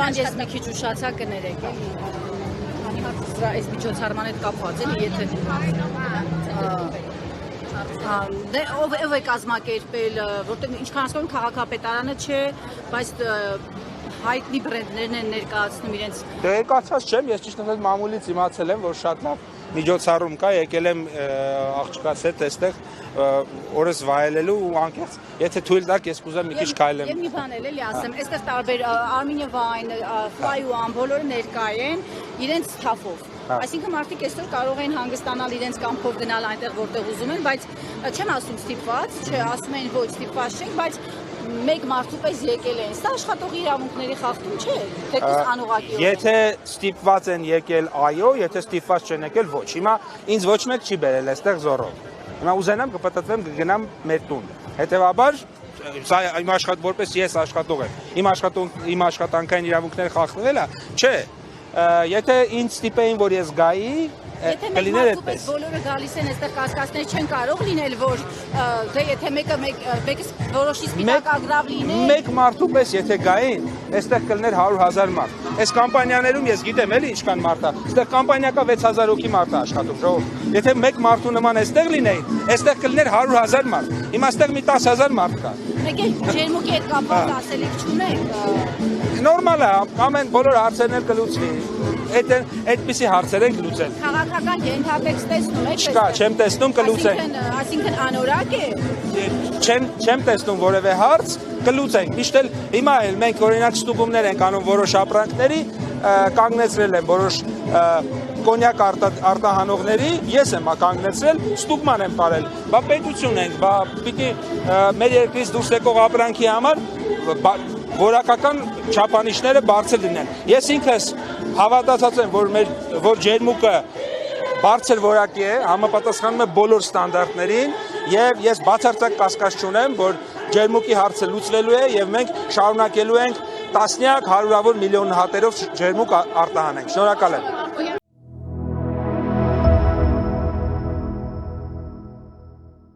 Պարոն, ես մի քիչ ուշացա կներեք էլի։ Այս միջոցառման հետ կապված էլի, եթե դե ով է կազմակերպել, որտեղ ինչքան հասկանում եմ քաղաքապետարանը չէ, բայց հայտնի բրենդներն են ներկայացնում իրենց։ Դե եկացած չեմ, ես ճիշտ ասած մամուլից իմացել եմ, որ շատ լավ միջոցառում կա, եկել եմ աղջկաց հետ այստեղ օրս վայելելու ու անկեղծ, եթե թույլ տաք, ես կուզեմ մի քիչ քայլեմ։ Եվ մի բան էլի ասեմ, այստեղ տարբեր Armenia Wine, Fly One բոլորը ներկա են իրենց թափով։ Այսինքն մարդիկ այսօր կարող են հանգստանալ իրենց կամքով գնալ այնտեղ որտեղ ուզում են, բայց չեմ ասում ստիպված, չէ, ասում են ոչ ստիպված չենք, բայց մեկ մարդու պես եկել են։ Սա աշխատողի իրավունքների խախտում չէ, թեկուզ անուղղակի։ Եթե ստիպված են եկել, այո, եթե ստիպված չեն եկել, ոչ։ Հիմա ինձ ոչ մեկ չի բերել այստեղ զորով։ Հիմա ուզենամ կպտտվեմ կգնամ մեր տուն։ Հետևաբար սա իմ որպես ես աշխատող եմ։ Իմ աշխատանքային իրավունքները խախտվել է, չէ։ Եթե ինձ ստիպեին, որ ես գայի, կլիներ այդպես։ Բոլորը գալիս են այստեղ կասկածներ չեն կարող լինել, որ դե եթե մեկը որոշի սպիտակ ագրավ լինի։ Մեկ մարդու պես եթե գային, այստեղ կլիներ 100,000 մարդ։ Այս կամպանիաներում ես գիտեմ էլի ինչքան մարդ է։ Այստեղ կամպանիա կա 6,000 հոգի մարդ է աշխատում, ժողովուրդ։ Եթե մեկ մարդու նման այստեղ լինեին, այստեղ կլիներ 100,000 մարդ։ Հիմա այստեղ մի 10,000 մարդ կա։ Մեկ էլ ջերմուկի հետ կապված ասելիք չունեք։ Նորմալ է, ամեն բոլոր հարցերն էլ կլուծվի։ Այդպիսի հարցեր են կլուծել։ Քաղաքական ենթատեքստ տեսնում եք։ Չկա, չեմ տեսնում, կլուծենք։ Այսինքն անորակ է։ Չեմ տեսնում որևէ հարց, կլուծենք։ Միշտ էլ հիմա էլ մենք օրինակ ստուգումներ ենք անում որոշ ապրանքների, կանգնեցրել են որոշ կոնյակ արտահանողների, ես եմ կանգնեցրել, ստուգման եմ տարել։ Բա պետություն ենք, բա պիտի մեր երկրից դուրս եկող ապրանքի համար որակական չափանիշները բարձր լինեն։ Ես ինքս հավատացած եմ, որ ջերմուկը բարձր որակի է, համապատասխանում է բոլոր ստանդարտներին եւ ես բացարձակ կասկած չունեմ, որ ջերմուկի հարցը լուծվելու է եւ մենք շարունակելու ենք տասնյակ հարյուրավոր միլիոն հատերով ջերմուկ արտահանենք։ Շնորհակալ եմ։